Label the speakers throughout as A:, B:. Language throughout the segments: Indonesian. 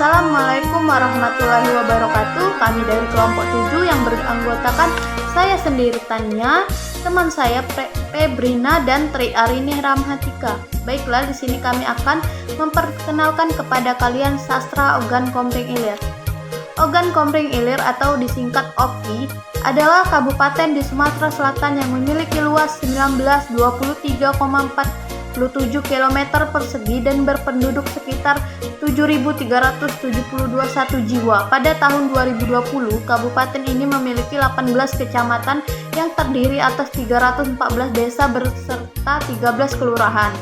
A: Assalamualaikum warahmatullahi wabarakatuh. Kami dari kelompok 7 yang beranggotakan saya sendiri Tanya, teman saya Febrina dan Tri Arini Ramhatika. Baiklah, di sini kami akan memperkenalkan kepada kalian sastra Ogan Komering Ilir. Ogan Komering Ilir atau disingkat OKI adalah kabupaten di Sumatera Selatan yang memiliki luas 1923,47 km persegi dan berpenduduk sekitar 7.372 jiwa. Pada tahun 2020, kabupaten ini memiliki 18 kecamatan yang terdiri atas 314 desa beserta 13 kelurahan.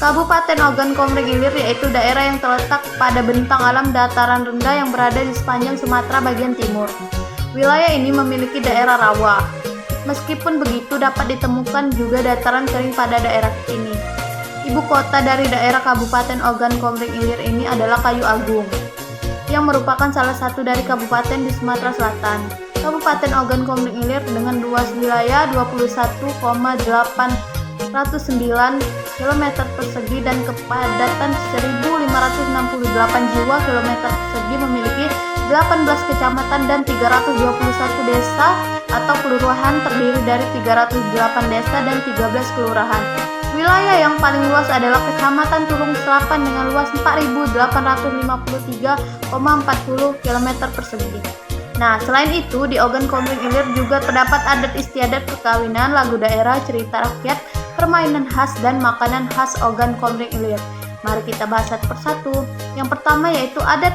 A: Kabupaten Ogan Komering Ilir yaitu daerah yang terletak pada bentang alam dataran rendah yang berada di sepanjang Sumatera bagian timur. Wilayah ini memiliki daerah rawa. Meskipun begitu, dapat ditemukan juga dataran kering pada daerah ini. Ibu kota dari daerah Kabupaten Ogan Komering Ilir ini adalah Kayu Agung, yang merupakan salah satu dari kabupaten di Sumatera Selatan. Kabupaten Ogan Komering Ilir dengan luas wilayah 21,809 km persegi dan kepadatan 1.568 jiwa kilometer persegi, memiliki 18 kecamatan dan 321 desa atau kelurahan terdiri dari 308 desa dan 13 kelurahan. Wilayah yang paling luas adalah Kecamatan Tulung Selapan dengan luas 4.853,40 km persegi. Nah, selain itu di Ogan Komering Ilir juga terdapat adat istiadat perkawinan, lagu daerah, cerita rakyat, permainan khas, dan makanan khas Ogan Komering Ilir. Mari kita bahas satu persatu. Yang pertama yaitu adat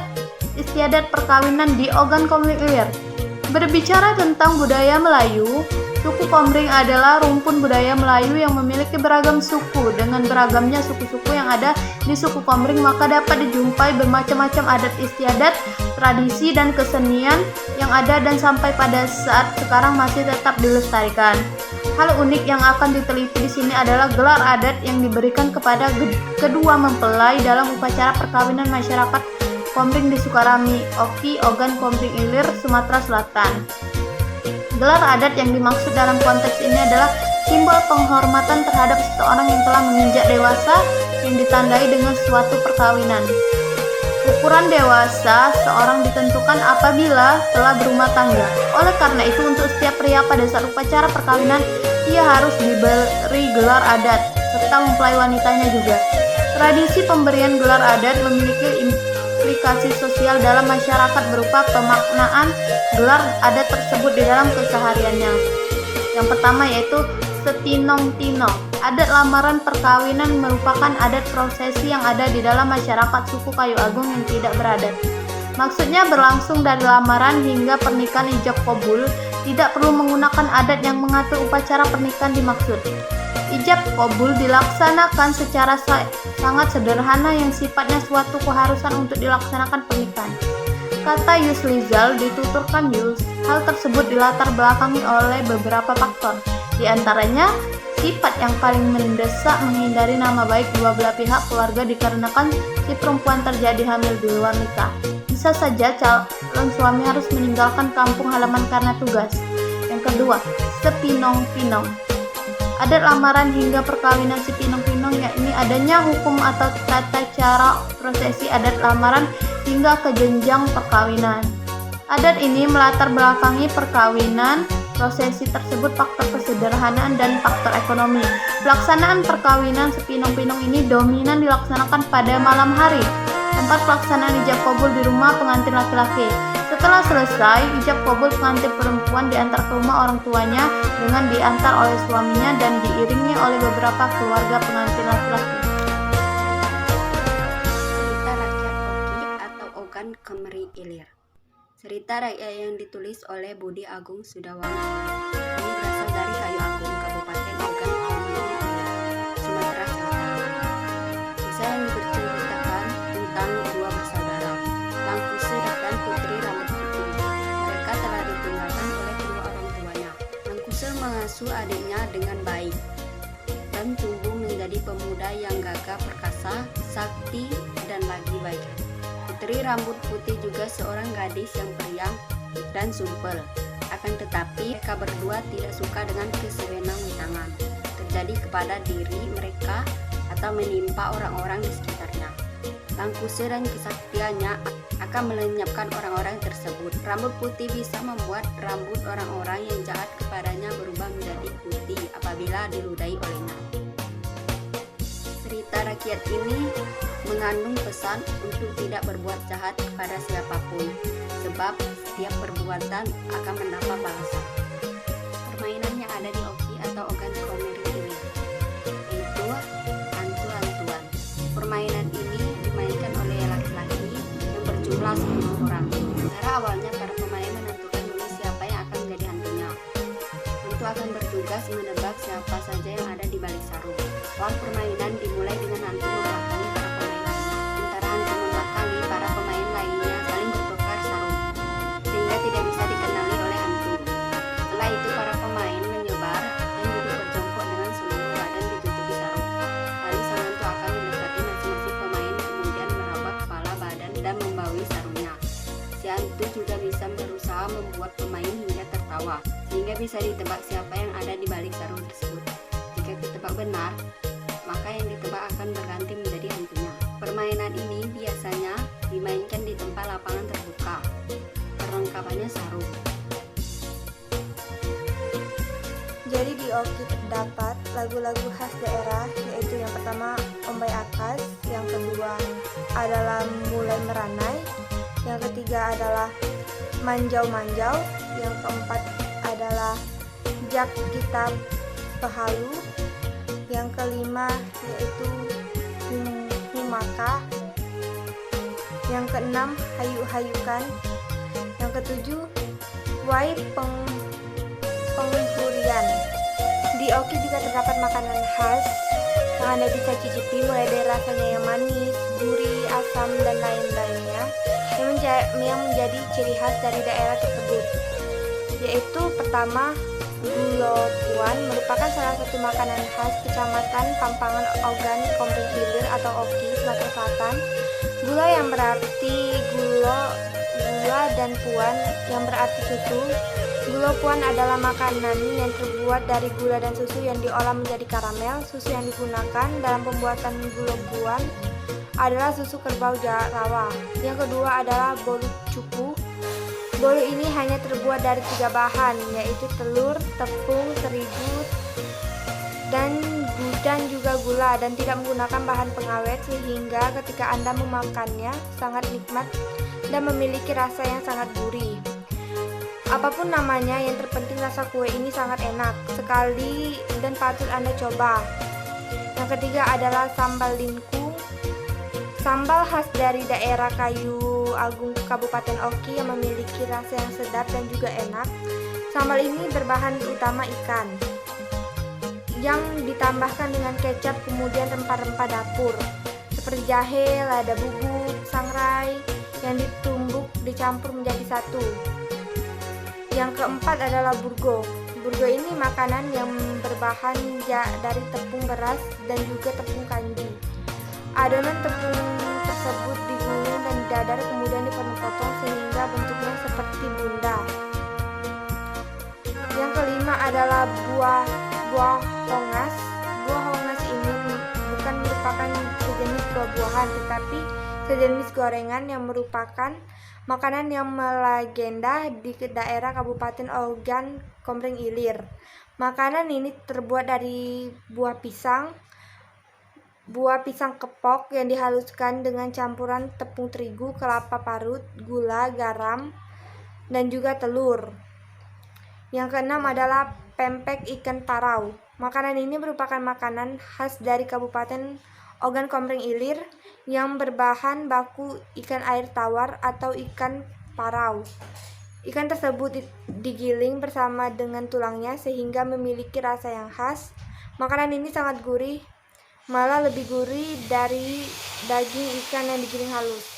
A: istiadat perkawinan di Ogan Komering Ilir. Berbicara tentang budaya Melayu, suku Komering adalah rumpun budaya Melayu yang memiliki beragam suku. Dengan beragamnya suku-suku yang ada di suku Komering, maka dapat dijumpai bermacam-macam adat istiadat, tradisi, dan kesenian yang ada dan sampai pada saat sekarang masih tetap dilestarikan. Hal unik yang akan diteliti di sini adalah gelar adat yang diberikan kepada kedua mempelai dalam upacara perkawinan masyarakat Komering di Sukarami, OKI, Ogan Komering Ilir, Sumatera Selatan. Gelar adat yang dimaksud dalam konteks ini adalah simbol penghormatan terhadap seseorang yang telah menginjak dewasa yang ditandai dengan suatu perkawinan. Ukuran dewasa seorang ditentukan apabila telah berumah tangga. Oleh karena itu, untuk setiap pria pada saat upacara perkawinan, ia harus diberi gelar adat serta mempelai wanitanya juga. Tradisi pemberian gelar adat memiliki implikasi sosial dalam masyarakat berupa pemaknaan gelar adat tersebut di dalam kesehariannya. Yang pertama yaitu setinong-tinong. Adat lamaran perkawinan merupakan adat prosesi yang ada di dalam masyarakat suku Kayu Agung yang tidak beradat. Maksudnya berlangsung dari lamaran hingga pernikahan ijab kabul, tidak perlu menggunakan adat yang mengatur upacara pernikahan dimaksud. Ijab kabul dilaksanakan secara sangat sederhana yang sifatnya suatu keharusan untuk dilaksanakan pernikahan. Kata Yuslizal dituturkan Yus, hal tersebut dilatar belakangi oleh beberapa faktor. Di antaranya, sifat yang paling mendesak menghindari nama baik dua belah pihak keluarga dikarenakan si perempuan terjadi hamil di luar nikah. Bisa saja calon suami harus meninggalkan kampung halaman karena tugas. Yang kedua, sepinong-pinong. Adat lamaran hingga perkawinan si pinong-pinong yakni adanya hukum atau tata cara prosesi adat lamaran hingga ke jenjang perkawinan. Adat ini melatar belakangi perkawinan. Prosesi tersebut faktor kesederhanaan dan faktor ekonomi. Pelaksanaan perkawinan sepinong-pinong ini dominan dilaksanakan pada malam hari. Tempat pelaksanaan ijab kabul di rumah pengantin laki-laki. Setelah selesai, ijab kabul pengantin perempuan diantar ke rumah orang tuanya dengan diantar oleh suaminya dan diiringi oleh beberapa keluarga pengantin laki-laki.
B: Cerita rakyat OKI atau Ogan Komering Ilir. Cerita rakyat yang ditulis oleh Budi Agung Sudawani. Ini berasal dari Kayu Agung, Kabupaten Ogan Komering Ilir, Sumatera Selatan. Kisah yang diceritakan tentang dua bersaudara, Langkuse dan Putri Rambut Putih. Mereka telah ditinggalkan oleh kedua orang tuanya. Langkuse mengasuh adiknya dengan baik dan tumbuh menjadi pemuda yang gagah perkasa, sakti, dan lagi baik. Putri Rambut Putih juga seorang gadis yang periang dan sumpel. Akan tetapi mereka berdua tidak suka dengan kesewenang-wenangan terjadi kepada diri mereka atau menimpa orang-orang di sekitarnya. Langkuse dan kesaktiannya akan melenyapkan orang-orang tersebut. Rambut putih bisa membuat rambut orang-orang yang jahat kepadanya berubah menjadi putih apabila diludahi olehnya. Cerita rakyat ini mengandung pesan untuk tidak berbuat jahat kepada siapapun, sebab setiap perbuatan akan mendapat balasan. Permainan yang ada di Oki atau Ogan Komering Ilir yaitu hantu-hantuan. Permainan ini dimainkan oleh laki-laki yang berjumlah 10 orang. Cara awalnya para pemain menentukan dulu siapa yang akan menjadi hantunya. Hantu akan bertugas menebak siapa saja yang ada di balik sarung. Awal permainan dimulai dengan hantu membelakangi para pemain lainnya. Sementara hantu membelakangi, para pemain lainnya saling bertukar sarung, sehingga tidak bisa dikenali oleh hantu. Setelah itu para pemain menyebar dan duduk berjongkok dengan seluruh badan ditutupi sarung. Lalu sang hantu akan mendekati masing-masing pemain, kemudian meraba kepala, badan, dan membawi sarungnya. Si hantu juga bisa berusaha membuat pemain hingga tertawa, sehingga bisa ditebak siapa yang ada di balik sarung tersebut. Jika ditebak benar, maka yang ditebak akan berganti menjadi hantunya. Permainan ini biasanya dimainkan di tempat lapangan terbuka. Perlengkapannya sarung.
C: Jadi di Oki terdapat lagu-lagu khas daerah, yaitu yang pertama Ombay Akas, yang kedua adalah Mulai Meranai, yang ketiga adalah Manjau-Manjau, yang keempat adalah Jak Kita Pehalu, yang kelima yaitu Humaka, yang keenam Hayu-Hayukan, yang ketujuh Wai Penghurian. Di Oki juga terdapat makanan khas yang Anda bisa cicipi, mulai dari rasanya yang manis, gurih, asam, dan lain-lainnya yang menjadi ciri khas dari daerah tersebut. Yaitu pertama, Gulo Puan merupakan salah satu makanan khas Kecamatan Pampangan Ogan Komering Ilir atau Oki, Sumatera Selatan. Gula yang berarti gula dan puan yang berarti susu. Gulo puan adalah makanan yang terbuat dari gula dan susu yang diolah menjadi karamel. Susu yang digunakan dalam pembuatan gulo puan adalah susu kerbau rawa. Yang kedua adalah bolu cupu. Bolu ini hanya terbuat dari 3 bahan, yaitu telur, tepung, terigu, dan juga gula, dan tidak menggunakan bahan pengawet, sehingga ketika Anda memakannya sangat nikmat dan memiliki rasa yang sangat gurih. Apapun namanya, yang terpenting rasa kue ini sangat enak sekali dan patut Anda coba. Yang ketiga adalah sambal lingkung. Sambal khas dari daerah Kayu Agung Kabupaten Oki yang memiliki rasa yang sedap dan juga enak. Sambal ini berbahan utama ikan yang ditambahkan dengan kecap, kemudian rempah-rempah dapur seperti jahe, lada bubuk, sangrai yang ditumbuk dicampur menjadi satu. Yang keempat adalah burgo. Burgo ini makanan yang berbahan dari tepung beras dan juga tepung kanji. Adonan tepung tersebut digulung dan didadar, kemudian dipotong-potong sehingga bentuknya seperti bunda. Yang kelima adalah buah hongas. Buah hongas ini bukan merupakan sejenis buah-buahan, tetapi sejenis gorengan yang merupakan makanan yang melegenda di daerah Kabupaten Ogan Komering Ilir. Makanan ini terbuat dari buah pisang kepok yang dihaluskan dengan campuran tepung terigu, kelapa parut, gula, garam, dan juga telur. Yang keenam adalah pempek ikan parau. Makanan ini merupakan makanan khas dari Kabupaten Ogan Komering Ilir yang berbahan baku ikan air tawar atau ikan parau. Ikan tersebut digiling bersama dengan tulangnya sehingga memiliki rasa yang khas. Makanan ini sangat gurih, malah lebih gurih dari daging ikan yang digiling halus.